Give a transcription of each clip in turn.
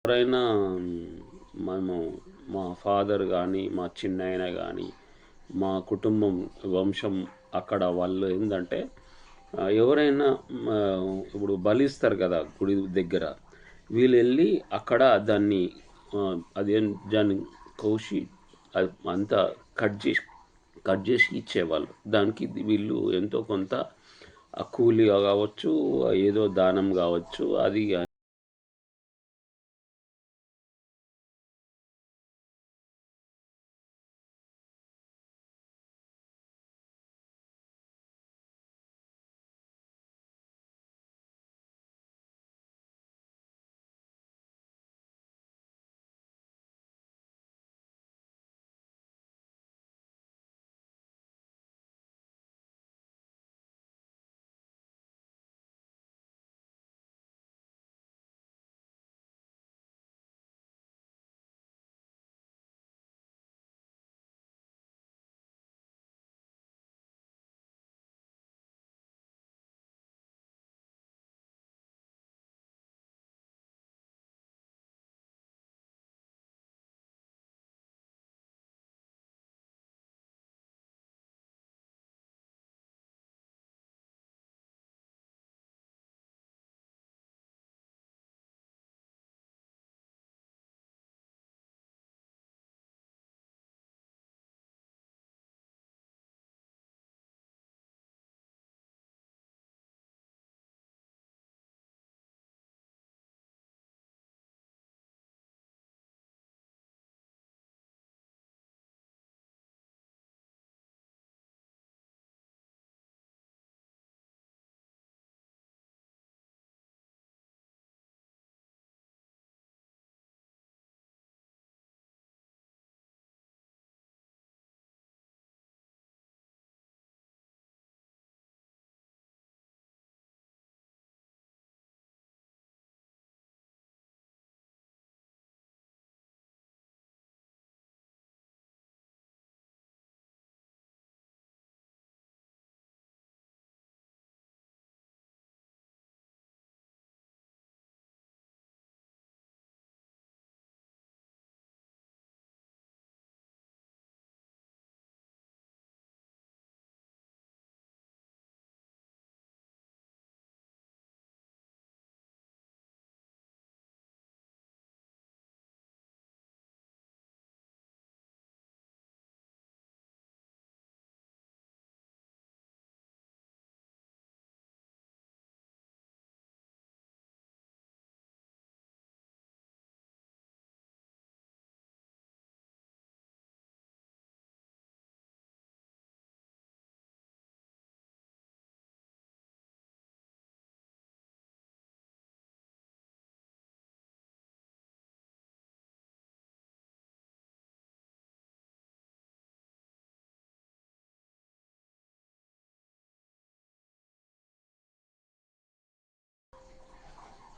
ఎవరైనా మేము మా ఫాదర్ గానీ, మా చిన్నాయన గానీ, మా కుటుంబం వంశం అక్కడ వాళ్ళు ఏందంటే ఎవరైనా ఇప్పుడు బలిస్తారు కదా గుడి దగ్గర. వీళ్ళెళ్ళి అక్కడ దాన్ని దాన్ని కోసి అంతా కట్ జేసి ఇచ్చేవాళ్ళు. దానికి వీళ్ళు ఎంతో కొంత కూలి కావచ్చు, ఏదో దానం కావచ్చు అది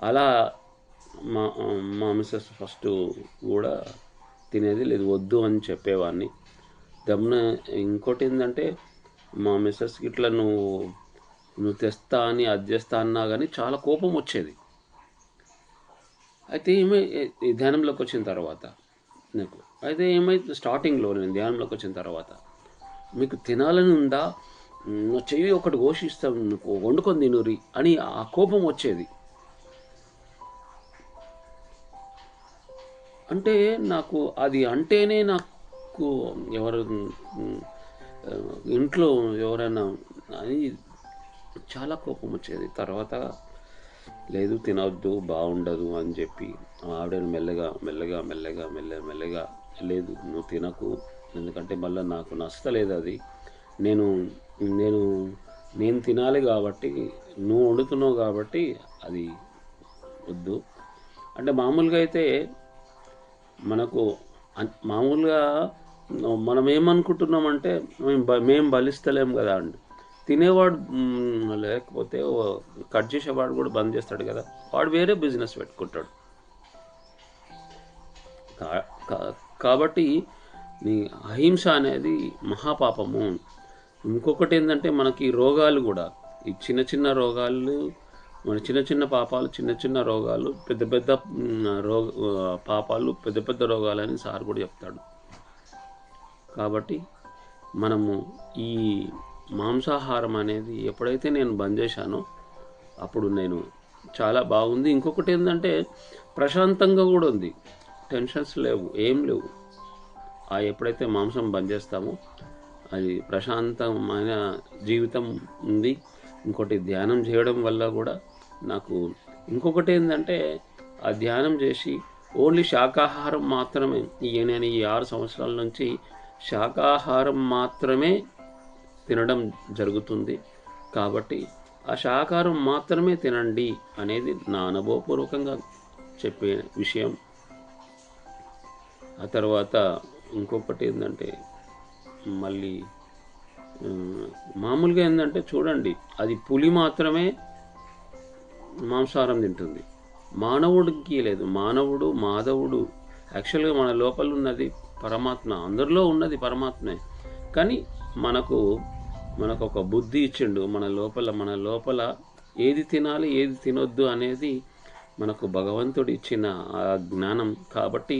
అలా మా మా మిసెస్ ఫస్ట్ కూడా తినేది లేదు, వద్దు అని చెప్పేవాడిని. దమ్మున ఇంకోటి ఏంటంటే మా మిసెస్కి ఇట్లా నువ్వు తెస్తా అని అది చేస్తా అన్నా కానీ చాలా కోపం వచ్చేది. అయితే ఈ ధ్యానంలోకి వచ్చిన తర్వాత నాకు అయితే ఏమైతే స్టార్టింగ్లో నేను ధ్యానంలోకి వచ్చిన తర్వాత మీకు తినాలని ఉందా, చెయ్యి ఒకటి ఘోషిస్తాం, వండుకొని తినురి అని ఆ కోపం వచ్చేది. అంటే నాకు అది అంటేనే నాకు ఎవరు ఇంట్లో ఎవరైనా అని చాలా కోపం వచ్చేది. తర్వాత లేదు తినవద్దు బాగుండదు అని చెప్పి ఆవిడని మెల్లగా లేదు నువ్వు తినకు, ఎందుకంటే మళ్ళీ నాకు నచ్చలేదు అది. నేను నేను నేను తినాలి కాబట్టి, నువ్వు వండుతున్నావు కాబట్టి అది వద్దు అంటే మామూలుగా అయితే మనకు మామూలుగా మనం ఏమనుకుంటున్నామంటే మేము బలిస్తలేం కదా అండి. తినేవాడు లేకపోతే కట్ చేసేవాడు కూడా బంద్ చేస్తాడు కదా, వాడు వేరే బిజినెస్ పెట్టుకుంటాడు. కాబట్టి నీ అహింస అనేది మహాపాపము. ఇంకొకటి ఏంటంటే మనకి రోగాలు కూడా, ఈ చిన్న చిన్న రోగాలు మన చిన్న చిన్న పాపాలు, చిన్న చిన్న రోగాలు, పెద్ద పెద్ద పాపాలు, పెద్ద పెద్ద రోగాలని సార్ కూడా చెప్తాడు. కాబట్టి మనము ఈ మాంసాహారం అనేది ఎప్పుడైతే నేను బంద్ చేశానో అప్పుడు నేను చాలా బాగుంది. ఇంకొకటి ఏంటంటే ప్రశాంతంగా కూడా ఉంది, టెన్షన్స్ లేవు, ఏం లేవు. ఎప్పుడైతే మాంసం బంద్ చేస్తామో అది ప్రశాంతమైన జీవితం ఉంది. ఇంకోటి ధ్యానం చేయడం వల్ల కూడా నాకు ఇంకొకటి ఏంటంటే ఆ ధ్యానం చేసి ఓన్లీ శాకాహారం మాత్రమే, నేను ఈ 6 సంవత్సరాల నుంచి శాకాహారం మాత్రమే తినడం జరుగుతుంది. కాబట్టి ఆ శాకాహారం మాత్రమే తినండి అనేది నా అనుభవపూర్వకంగా చెప్పే విషయం. ఆ తర్వాత ఇంకొకటి ఏంటంటే మళ్ళీ మామూలుగా ఏంటంటే చూడండి, అది పులి మాత్రమే మాంసాహారం తింటుంది, మానవుడికి లేదు. మాధవుడు యాక్చువల్గా మన లోపల ఉన్నది పరమాత్మ, అందరిలో ఉన్నది పరమాత్మే. కానీ మనకు ఒక బుద్ధి ఇచ్చిండు, మన లోపల ఏది తినాలి ఏది తినొద్దు అనేది మనకు భగవంతుడు ఇచ్చిన ఆ జ్ఞానం. కాబట్టి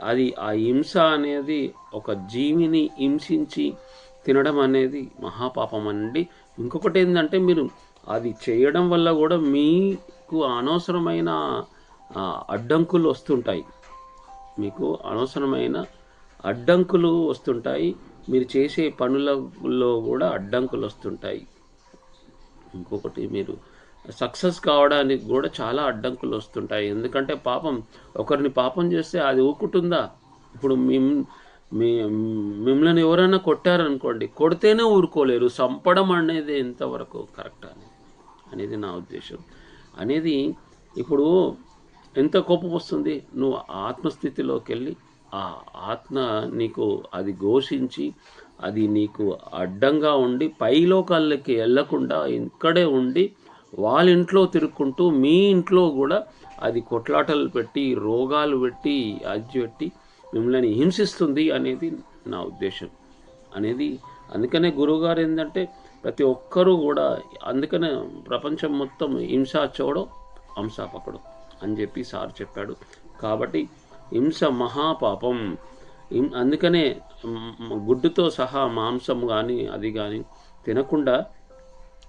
అది ఆ హింస అనేది ఒక జీవిని హింసించి తినడం అనేది మహాపాపం అండి. ఇంకొకటి ఏంటంటే మీరు అది చేయడం వల్ల కూడా మీకు అనవసరమైన అడ్డంకులు వస్తుంటాయి, మీకు అనవసరమైన అడ్డంకులు వస్తుంటాయి, మీరు చేసే పనులలో కూడా అడ్డంకులు వస్తుంటాయి. ఇంకొకటి మీరు సక్సెస్ కావడానికి కూడా చాలా అడ్డంకులు వస్తుంటాయి. ఎందుకంటే ఒకరిని పాపం చేస్తే అది ఊరుకుంటుందా? ఇప్పుడు మిమ్మల్ని ఎవరైనా కొట్టారనుకోండి, కొడితేనే ఊరుకోలేరు, చంపడం అనేది ఎంతవరకు కరెక్ట్ అనేది నా ఉద్దేశం. అనేది ఇప్పుడు ఎంత కోపం వస్తుంది, నువ్వు ఆత్మస్థితిలోకి వెళ్ళి ఆ ఆత్మ నీకు అది ఘోషించి అది నీకు అడ్డంగా ఉండి పైలోకాలకి వెళ్ళకుండా ఇక్కడే ఉండి వాళ్ళ ఇంట్లో తిరుక్కుంటూ మీ ఇంట్లో కూడా అది కొట్లాటలు పెట్టి రోగాలు పెట్టి పెట్టి మిమ్మల్ని హింసిస్తుంది అనేది నా ఉద్దేశం. అందుకనే గురువుగారు ఏంటంటే ప్రతి ఒక్కరూ కూడా, అందుకనే ప్రపంచం మొత్తం హింసా చూడో హంస పకడో అని చెప్పి సార్ చెప్పాడు. కాబట్టి హింస మహాపాపం. అందుకనే గుడ్డుతో సహా మాంసం కానీ అది కానీ తినకుండా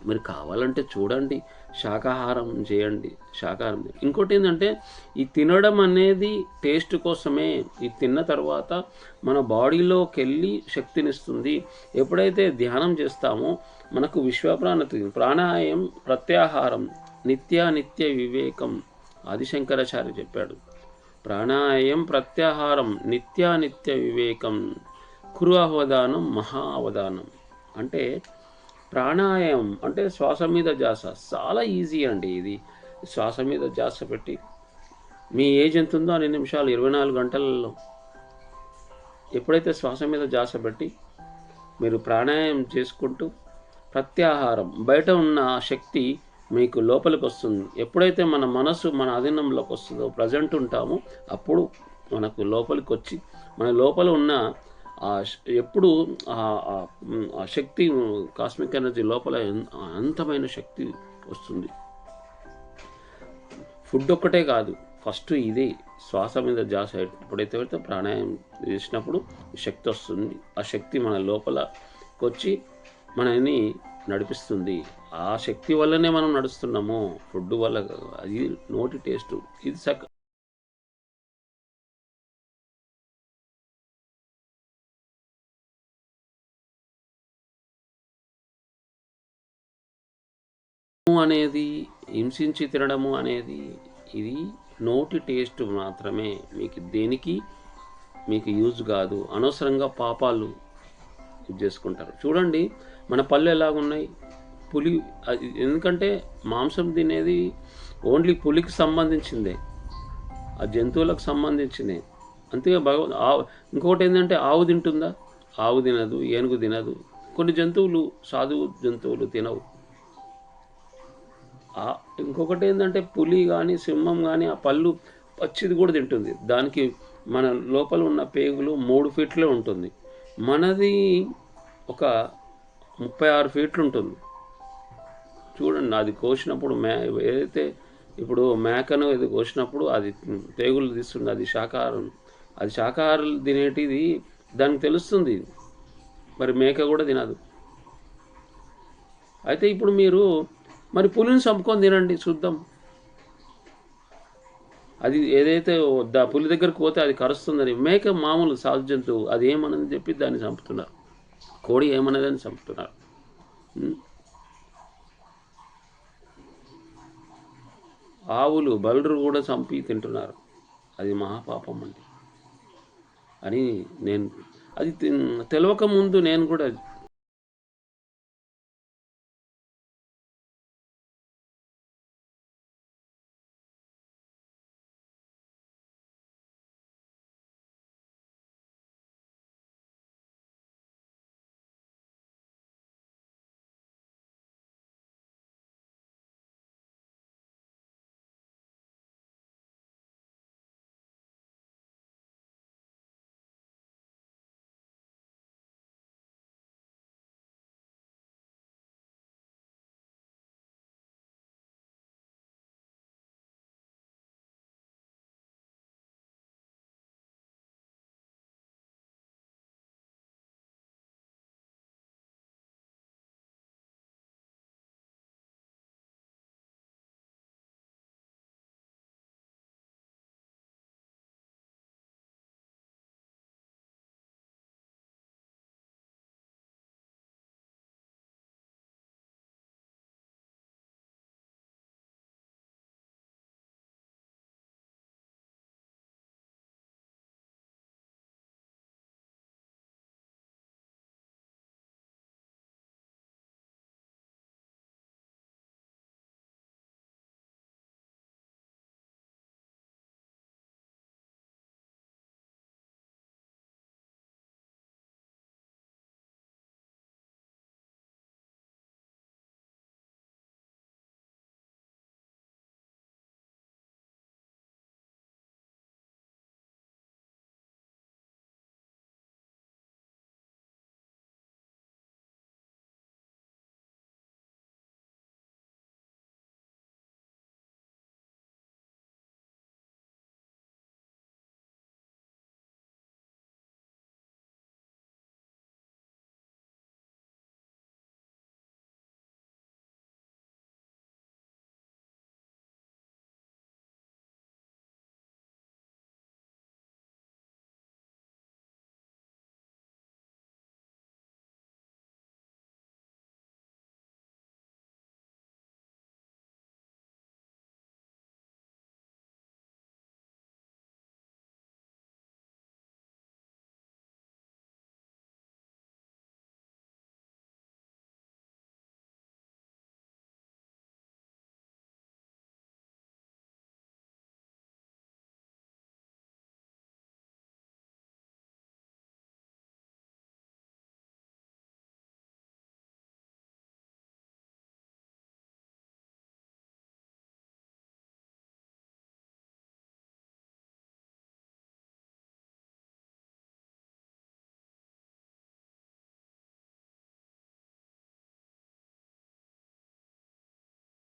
మీరు కావాలంటే చూడండి, శాకాహారం చేయండి, శాకాహారం. ఇంకోటి ఏంటంటే ఈ తినడం అనేది టేస్ట్ కోసమే. ఈ తిన్న తర్వాత మన బాడీలోకి వెళ్ళి శక్తినిస్తుంది. ఎప్పుడైతే ధ్యానం చేస్తామో మనకు ప్రాణాయామం, ప్రత్యాహారం, నిత్య వివేకం ఆదిశంకరాచార్య చెప్పాడు. ప్రాణాయామం, ప్రత్యాహారం, నిత్య వివేకం, కురు అవధానం, మహా అవధానం. అంటే ప్రాణాయామం అంటే శ్వాస మీద ధ్యాస, చాలా ఈజీ అండి. ఇది శ్వాస మీద ధ్యాస పెట్టి మీ ఏజ్ ఎంత ఉందో అన్ని నిమిషాలు 24 గంటలలో ఎప్పుడైతే శ్వాస మీద ధ్యాస పెట్టి మీరు ప్రాణాయామం చేసుకుంటూ ప్రత్యాహారం, బయట ఉన్న శక్తి మీకు లోపలికి వస్తుంది. ఎప్పుడైతే మన మనసు మన అధీనంలోకి వస్తుందో, ప్రజెంట్ ఉంటామో, అప్పుడు మనకు లోపలికి వచ్చి మన లోపల ఉన్న ఎప్పుడు ఆ శక్తి, కాస్మిక్ ఎనర్జీ లోపల అనంతమైన శక్తి వస్తుంది. ఫుడ్ ఒక్కటే కాదు, ఫస్ట్ ఇది శ్వాస మీద ధ్యాస ఎప్పుడైతే ప్రాణాయామం చేసినప్పుడు శక్తి వస్తుంది. ఆ శక్తి మన లోపలకి వచ్చి మనని నడిపిస్తుంది. ఆ శక్తి వల్లనే మనం నడుస్తున్నాము, ఫుడ్ వల్ల. అది నోటి టేస్ట్, ఇది అనేది హింసించి తినడము అనేది ఇది నోటి టేస్ట్ మాత్రమే, మీకు యూజ్ కాదు. అనవసరంగా పాపాలు చేసుకుంటారు. చూడండి మన పళ్ళు ఎలాగున్నాయి, పులి. ఎందుకంటే మాంసం తినేది ఓన్లీ పులికి సంబంధించిందే, ఆ జంతువులకు సంబంధించిందే. అంతేగా ఇంకొకటి ఏంటంటే ఆవు తింటుందా? ఆవు తినదు, ఏనుగు తినదు. కొన్ని జంతువులు, సాధువు జంతువులు తినవు. ఇంకొకటి ఏంటంటే పులి కానీ సింహం కానీ ఆ పళ్ళు పచ్చిది కూడా తింటుంది. దానికి మన లోపల ఉన్న పేగులు 3 ఫీట్లే ఉంటుంది, మనది ఒక 36 ఫీట్లు ఉంటుంది. చూడండి అది కోసినప్పుడు ఏదైతే ఇప్పుడు మేకను ఇది కోసినప్పుడు అది పేగులు తీస్తుంది, అది శాకాహారం. అది శాకాహారులు తినేటిది దానికి తెలుస్తుంది, మరి మేక కూడా తినదు. అయితే ఇప్పుడు మీరు మరి పులిని చంపుకొని తినండి చూద్దాం. అది ఏదైతే పులి దగ్గరికి పోతే అది కరుస్తుందని, మేక మామూలు సాధు జంతువు, అది ఏమన్నదని చెప్పి దాన్ని చంపుతున్నారు. కోడి ఏమన్నదని చంపుతున్నారు. ఉం? ఆవులు బలురు కూడా చంపి తింటున్నారు. అది మహాపాపం అండి అని నేను, అది తెలియక ముందు నేను కూడా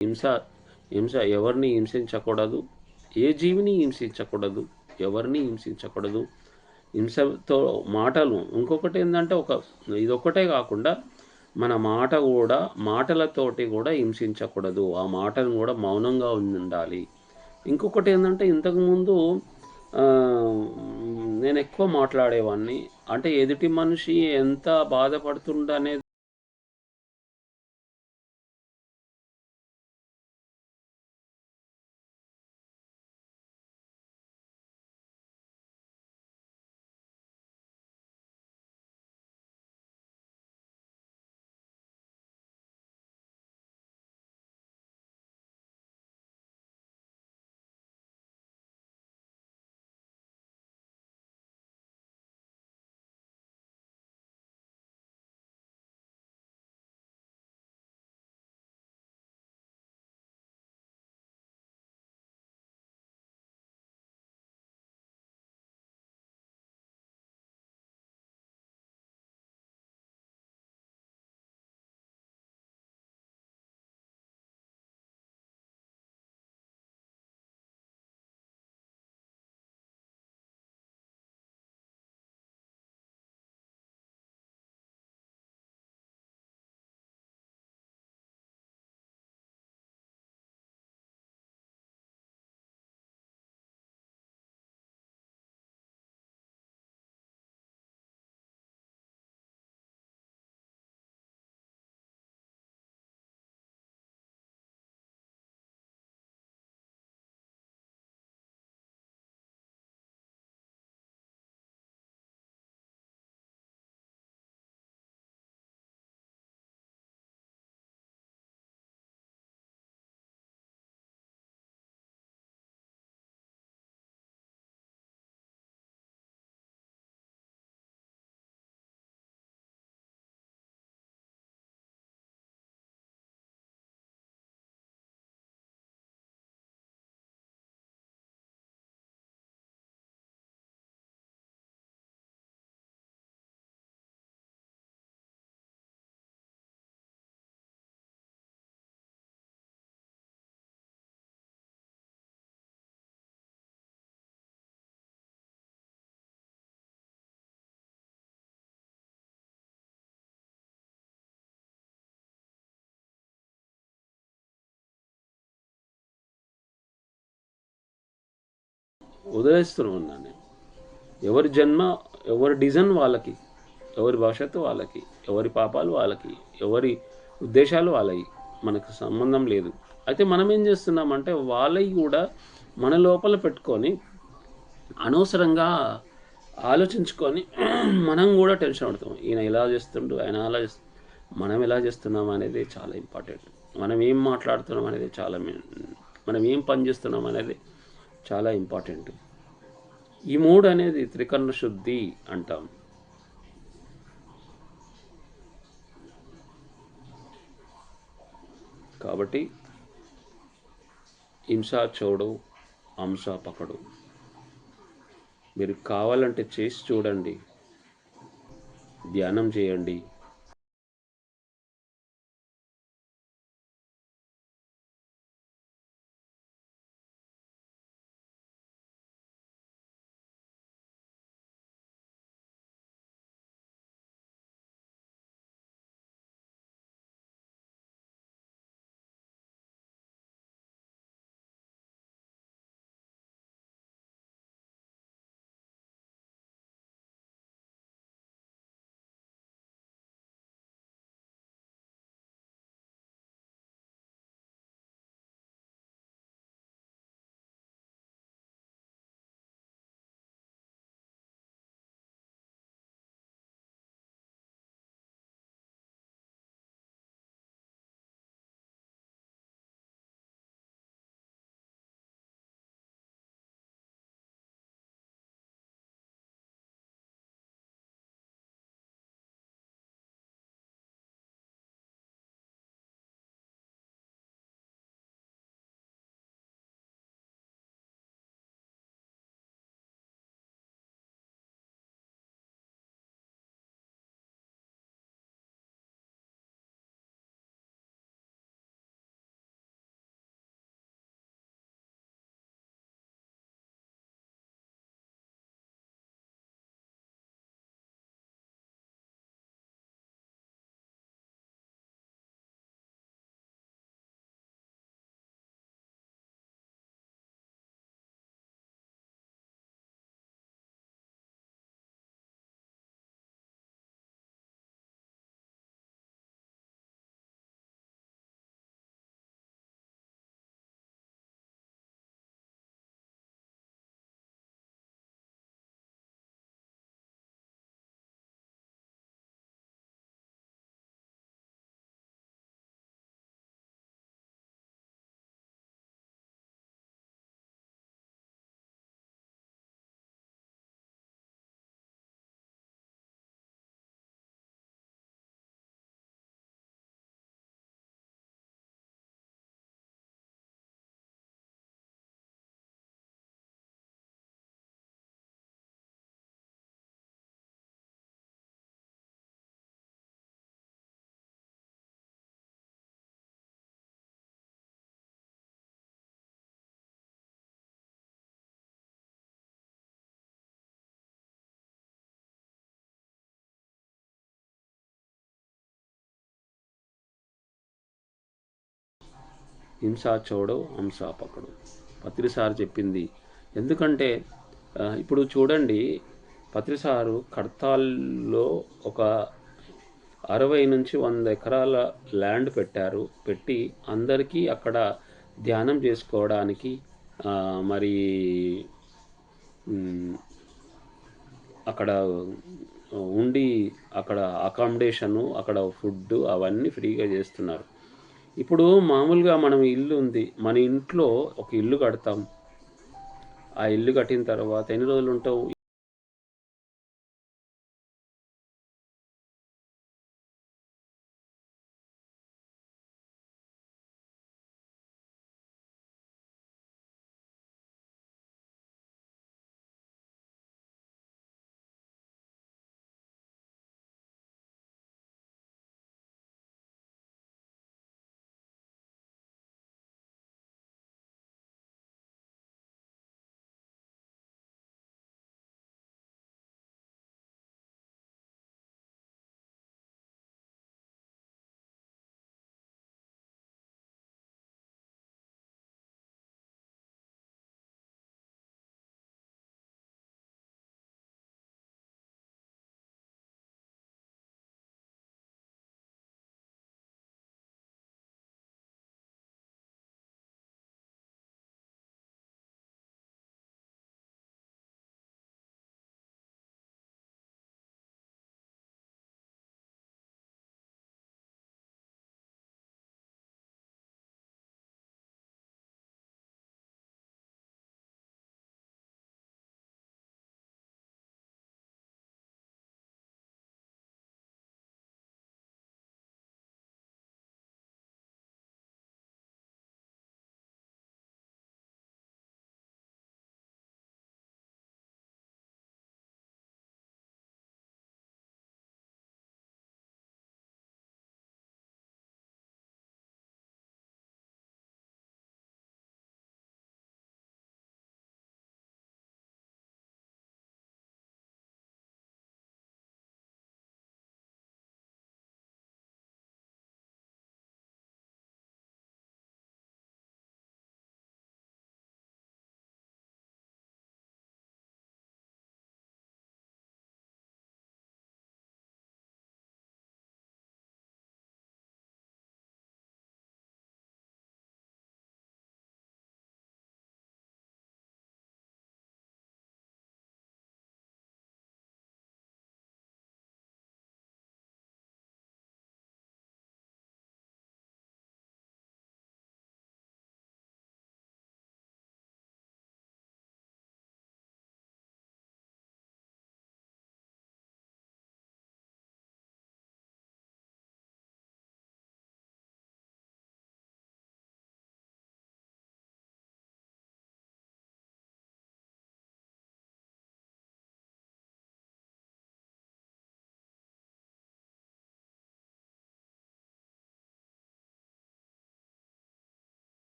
హింస హింస ఎవరిని హింసించకూడదు, ఏ జీవిని హింసించకూడదు, ఎవరిని హింసించకూడదు. హింసతో మాటలు ఇంకొకటి ఏంటంటే ఇదొక్కటే కాకుండా మన మాట కూడా, మాటలతోటి కూడా హింసించకూడదు. ఆ మాటను కూడా మౌనంగా ఉండాలి. ఇంకొకటి ఏంటంటే ఇంతకుముందు ఆ, నేను ఎక్కువ మాట్లాడేవాడిని. అంటే ఎదుటి మనిషి ఎంత బాధపడుతుండనే వదిలేస్తున్నాం అన్నాను నేను. ఎవరి జన్మ, ఎవరి డిజైన్ వాళ్ళకి, ఎవరి భవిష్యత్తు వాళ్ళకి, ఎవరి పాపాలు వాళ్ళకి, ఎవరి ఉద్దేశాలు వాళ్ళవి, మనకు సంబంధం లేదు. అయితే మనం ఏం చేస్తున్నామంటే వాళ్ళవి కూడా మన లోపల పెట్టుకొని అనవసరంగా ఆలోచించుకొని మనం కూడా టెన్షన్ పడతాం. ఈయన ఇలా చేస్తుండు, ఆయన అలా చేస్తు మనం ఎలా చేస్తున్నాం అనేది చాలా ఇంపార్టెంట్. మనం ఏం మాట్లాడుతున్నాం అనేది మనం ఏం పని చేస్తున్నాం అనేది చాలా ఇంపార్టెంట్. ఈ మూడు అనేది త్రికరణ శుద్ధి అంటాం. కాబట్టి హింస చూడు, హంస పకడు. మీరు కావాలంటే చేసి చూడండి, ధ్యానం చేయండి. హింస చూడు, హంస పకడు. పత్రిసారు చెప్పింది. ఎందుకంటే ఇప్పుడు చూడండి, పత్రిసారు కడతాల్లో ఒక 60 నుంచి 100 ఎకరాల ల్యాండ్ పెట్టి అందరికీ అక్కడ ధ్యానం చేసుకోవడానికి మరి అక్కడ ఉండి అక్కడ అకామిడేషను, అక్కడ ఫుడ్ అవన్నీ ఫ్రీగా చేస్తున్నారు. ఇప్పుడు మామూలుగా మనం ఇల్లు ఉంది, మన ఇంట్లో ఒక ఇల్లు కడతాం. ఆ ఇల్లు కట్టిన తర్వాత ఎన్ని రోజులు ఉంటావు?